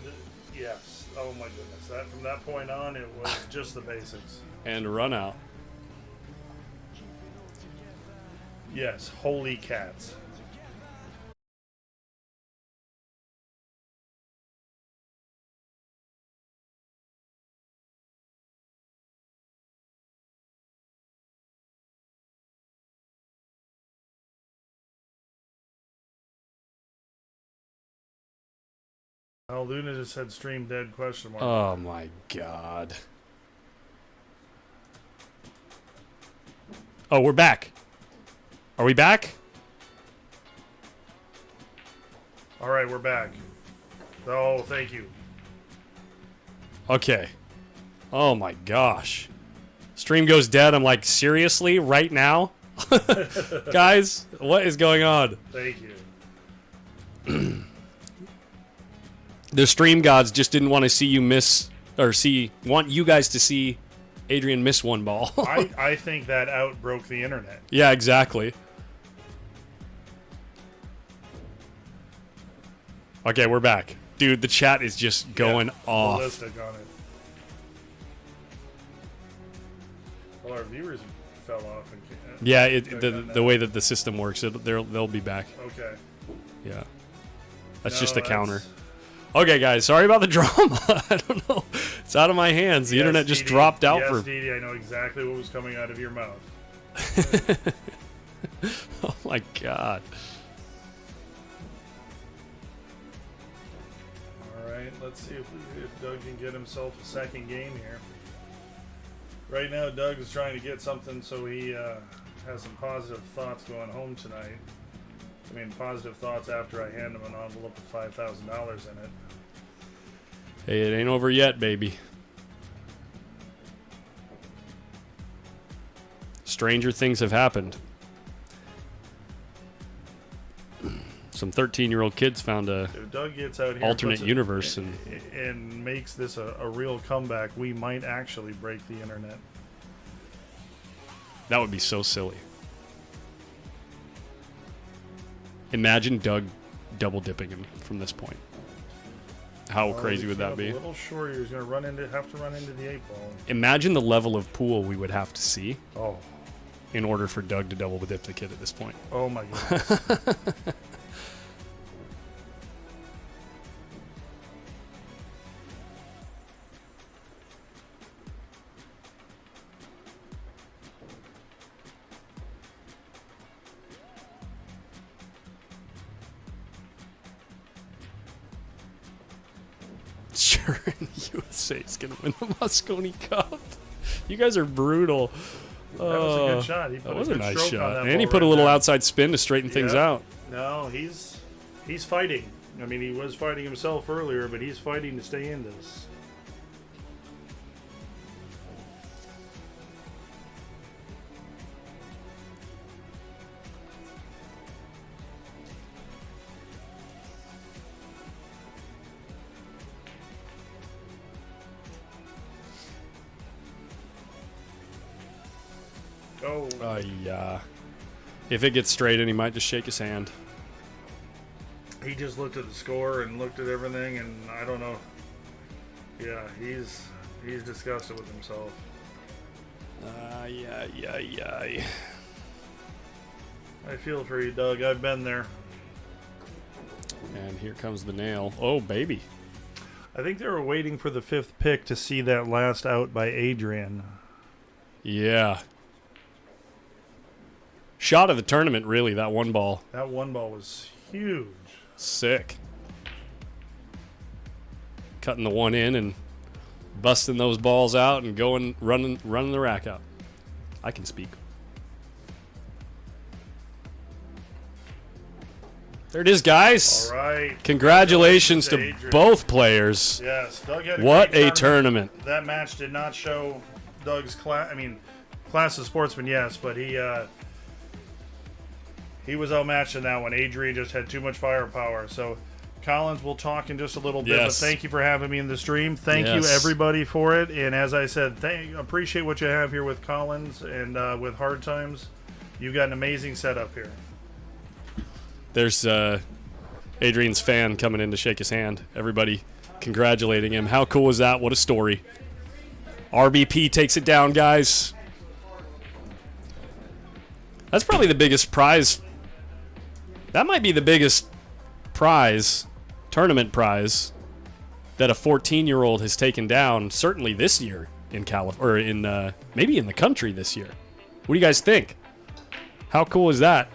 yes, oh my goodness, that from that point on, it was just the basics. And run out. Yes, holy cats. Oh, Luna just said stream dead question mark. Oh my god. Oh, we're back. Are we back? All right, we're back. Oh, thank you. Okay. Oh my gosh. Stream goes dead. I'm like, seriously? Right now? Guys, what is going on? Thank you. The stream gods just didn't want to see you miss, or want you guys to see Adrian miss one ball. I think that out broke the internet. Yeah, exactly. Okay, we're back. Dude, the chat is just going off. Ballistic on it. Well, our viewers fell off. And Yeah, the way that the system works, they'll be back. Okay. Yeah. That's just a counter. Okay, guys, sorry about the drama. I don't know. It's out of my hands. The internet just dropped out for... Yes, Didi, I know exactly what was coming out of your mouth. Oh, my God. All right, let's see if Doug can get himself a second game here. Right now, Doug is trying to get something so he has some positive thoughts going home tonight. I mean, positive thoughts after I hand him an envelope with $5,000 in it. Hey, it ain't over yet, baby. Stranger things have happened. Some 13-year-old kids found a If Doug gets out here, alternate universe and makes this a real comeback, we might actually break the internet. That would be so silly. Imagine Doug double dipping him from this point. How crazy would that be? A little short. He was going to have to run into the 8-ball. Imagine the level of pool we would have to see Oh. in order for Doug to double dip the kid at this point. Oh my goodness. Sure, USA is going to win the Mosconi Cup. You guys are brutal. That was a good shot. He put That was a a good nice stroke on shot. that And he ball put a right little there. outside spin to straighten things out. No, he's fighting. I mean, he was fighting himself earlier, but he's fighting to stay in this. Oh. Yeah. If it gets straight in, he might just shake his hand. He just looked at the score and looked at everything, and I don't know. Yeah, he's disgusted with himself. Yeah. I feel for you, Doug. I've been there. And here comes the nail. Oh, baby. I think they were waiting for the 5th pick to see that last out by Adrian. Yeah. Shot of the tournament, really, that one ball. That one ball was huge. Sick. Cutting the one in and busting those balls out and running the rack out. I can speak. There it is, guys. All right. Congratulations to Adrian. both players. Yes, Doug had What great a tournament. That match did not show Doug's class. I mean, class of sportsman, yes, but he was outmatched in that one. Adrian just had too much firepower. So, Collins, we'll talk in just a little bit. Yes. But thank you for having me in the stream. Thank you, everybody, for it. And as I said, appreciate what you have here with Collins and with Hard Times. You've got an amazing setup here. There's Adrian's fan coming in to shake his hand. Everybody congratulating him. How cool is that? What a story. RBP takes it down, guys. That's probably the biggest prize. That might be the biggest prize, tournament prize, that a 14-year-old has taken down, certainly this year in maybe in the country this year. What do you guys think? How cool is that?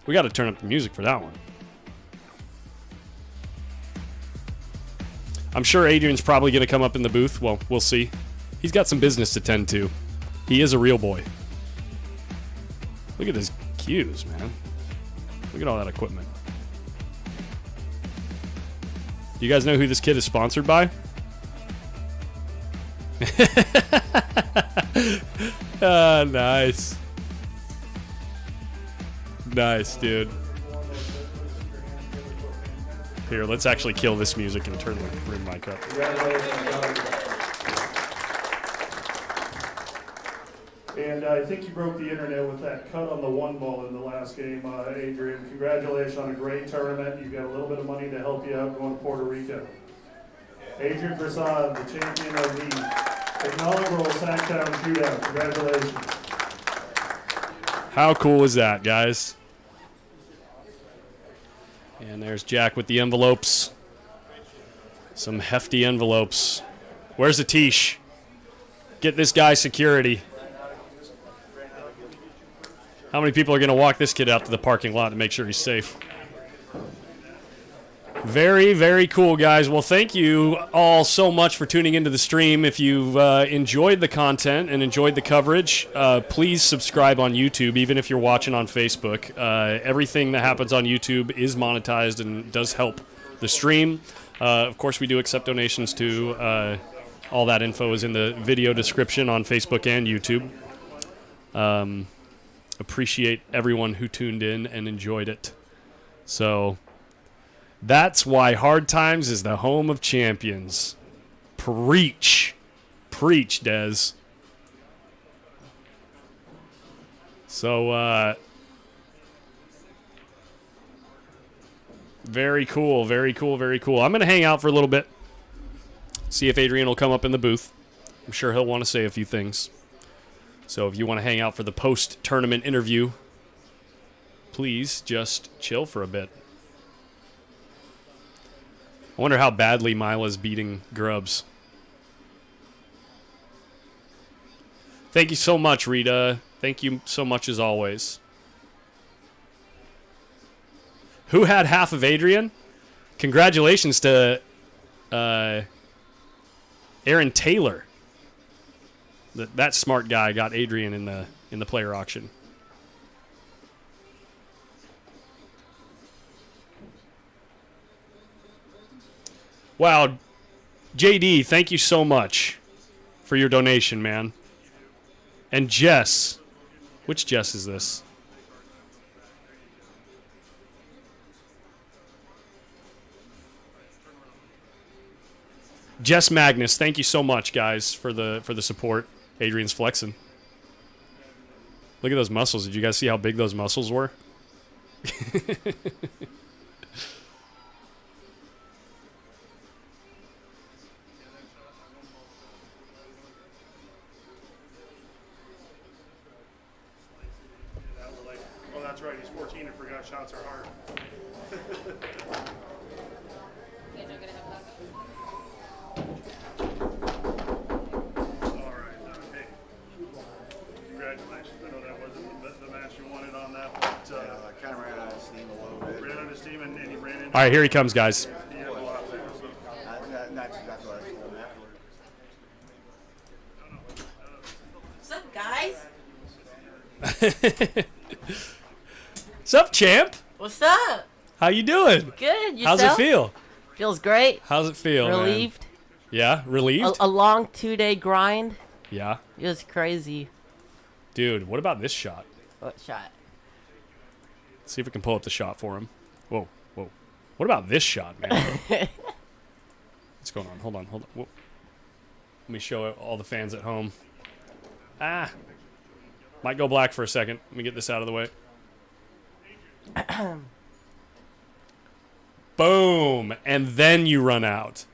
We got to turn up the music for that one. I'm sure Adrian's probably going to come up in the booth. Well, we'll see. He's got some business to tend to. He is a real boy. Look at his cues, man. Look at all that equipment. Do you guys know who this kid is sponsored by? Nice. Nice, dude. Here, let's actually kill this music and turn the room mic up. And I think you broke the internet with that cut on the one ball in the last game, Adrian. Congratulations on a great tournament. You've got a little bit of money to help you out going to Puerto Rico. Adrian PRASAD, the champion of the inaugural Sactown Showdown. Congratulations. How cool is that, guys? And there's Jack with the envelopes. Some hefty envelopes. Where's Atish? Get this guy security. How many people are going to walk this kid out to the parking lot to make sure he's safe? Very, very cool, guys. Well, thank you all so much for tuning into the stream. If you've enjoyed the content and enjoyed the coverage, please subscribe on YouTube, even if you're watching on Facebook. Everything that happens on YouTube is monetized and does help the stream. Of course, we do accept donations too. All that info is in the video description on Facebook and YouTube. Appreciate everyone who tuned in and enjoyed it. So that's why Hard Times is the home of champions. Preach. Preach, Dez. So, very cool, very cool, very cool. I'm going to hang out for a little bit. See if Adrian will come up in the booth. I'm sure he'll want to say a few things. So if you want to hang out for the post-tournament interview, please just chill for a bit. I wonder how badly Mila's beating Grubbs. Thank you so much, Rita. Thank you so much as always. Who had half of Adrian? Congratulations to Aaron Taylor. That smart guy got Adrian in the player auction. Wow, JD, thank you so much for your donation, man. And Jess, which Jess is this? Jess Magnus, thank you so much, guys, for the support. Adrian's flexing. Look at those muscles. Did you guys see how big those muscles were? Oh, that's right. He's 14 and forgot shots are hard. All right, here he comes, guys. What's up, guys? What's up, champ? What's up? How you doing? Good. How's Yourself? it feel? Feels great. How's it feel, man? Relieved. Yeah, relieved? A long 2-day grind. Yeah. It was crazy. Dude, what about this shot? What shot? Let's see if we can pull up the shot for him. Whoa, whoa. What about this shot, man? What's going on? Hold on. Whoa. Let me show all the fans at home. Ah. Might go black for a second. Let me get this out of the way. Boom. And then you run out.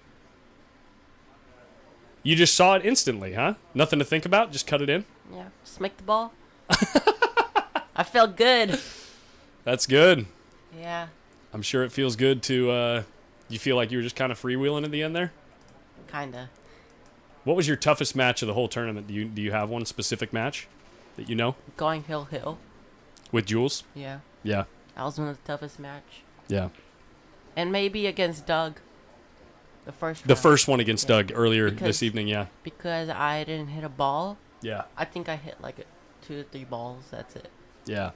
You just saw it instantly, huh? Nothing to think about? Just cut it in? Yeah, just make the ball. I felt good. That's good. Yeah, I'm sure it feels good to, you feel like you were just kind of freewheeling at the end there? kinda. What was your toughest match of the whole tournament? Do you have one specific match that you know? Going hill. With Jules? Yeah, Yeah. that was one of the toughest match. Yeah. And maybe against Doug. The first. The round. first one against Doug earlier Because- this evening, yeah. Because I didn't hit a ball. Yeah. I think I hit like 2 or 3 balls. That's it. Yeah.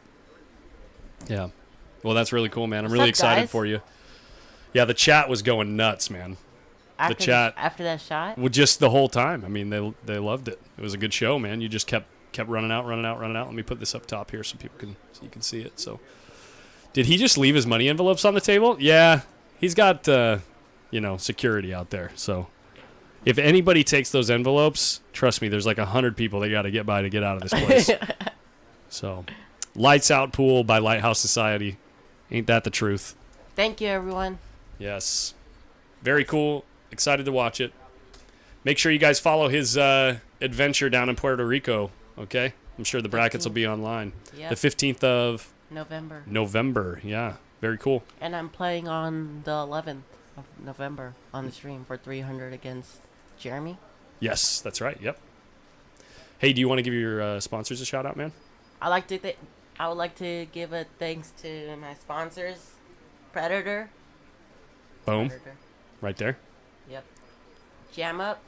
Yeah. Well, that's really cool, man. I'm What's really up, excited guys? for you. Yeah, the chat was going nuts, man. After chat- after that shot. Well, just the whole time. I mean, they loved it. It was a good show, man. You just kept running out. Let me put this up top here so you can see it. So, did he just leave his money envelopes on the table? Yeah, he's got security out there. So, if anybody takes those envelopes, trust me, there's like 100 people they got to get by to get out of this place. So, lights out pool by Lighthouse Society. Ain't that the truth? Thank you, everyone. Yes. Very cool. Excited to watch it. Make sure you guys follow his adventure down in Puerto Rico, okay? I'm sure the brackets will be online. Yep. The 15th of November. Yeah. Very cool. And I'm playing on the 11th of November on the stream for 300 against Jeremy. Yes, that's right. Yep. Hey, do you want to give your sponsors a shout out, man? I would like to give a thanks to my sponsors, Predator. Boom. Predator. Right there. Yep. Jam Up,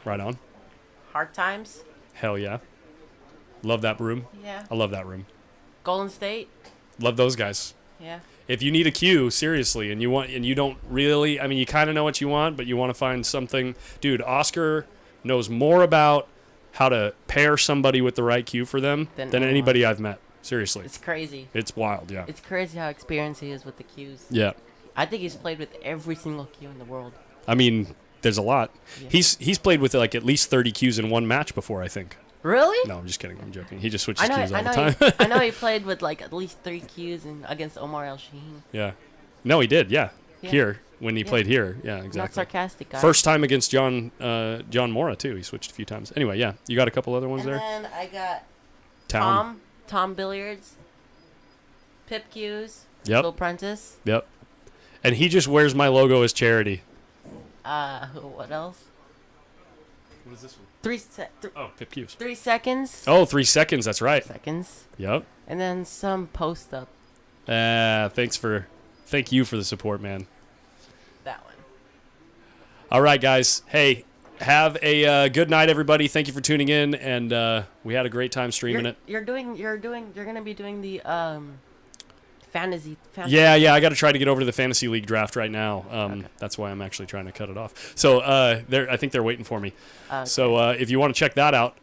Right on. Hard Times. Hell yeah. Love that room. Yeah. I love that room. Golden State. Love those guys. Yeah. If you need a cue, seriously, and you don't really, I mean, you kind of know what you want, but you want to find something. Dude, Oscar knows more about how to pair somebody with the right cue for them Than than anyone. anybody I've met. Seriously. It's crazy. It's wild, yeah. It's crazy how experienced he is with the cues. Yeah. I think he's played with every single cue in the world. I mean, there's a lot. Yeah. He's played with like at least 30 cues in one match before, I think. Really? No, I'm just kidding. I'm joking. He just switches I know. cues all I know. the time. I know he played with like at least 3 cues against Omar El Shaheen. Yeah. No, he did. Yeah. Yeah. Here when he Yeah. played here. Yeah, Not exactly. sarcastic, guys. First time against John Mora too. He switched a few times. Anyway, yeah. You got a couple other ones And there? then I got Town. Tom Billiards, Pip Cues, Yep. Will Prentice. Yep. And he just wears my logo as charity. What else? What is this one? 3 Oh, Pip Q's. 3 seconds. Oh, 3 seconds. That's right. Seconds. Yep. And then some post up. Thank you for the support, man. That one. All right, guys. Hey, have a good night, everybody. Thank you for tuning in, and we had a great time streaming it. You're gonna be doing the fantasy. Yeah. I got to try to get over to the Fantasy League draft right now. Okay. That's why I'm actually trying to cut it off. So I think they're waiting for me. Okay. So if you want to check that out,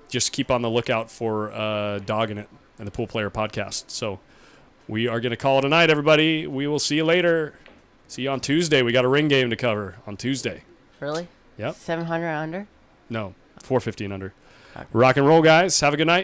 just keep on the lookout for Dogging It and the Pool Player Podcast. So we are going to call it a night, everybody. We will see you later. See you on Tuesday. We got a ring game to cover on Tuesday. Really? Yep. 700 under. No, 450 and under. Okay. Rock and roll, guys. Have a good night.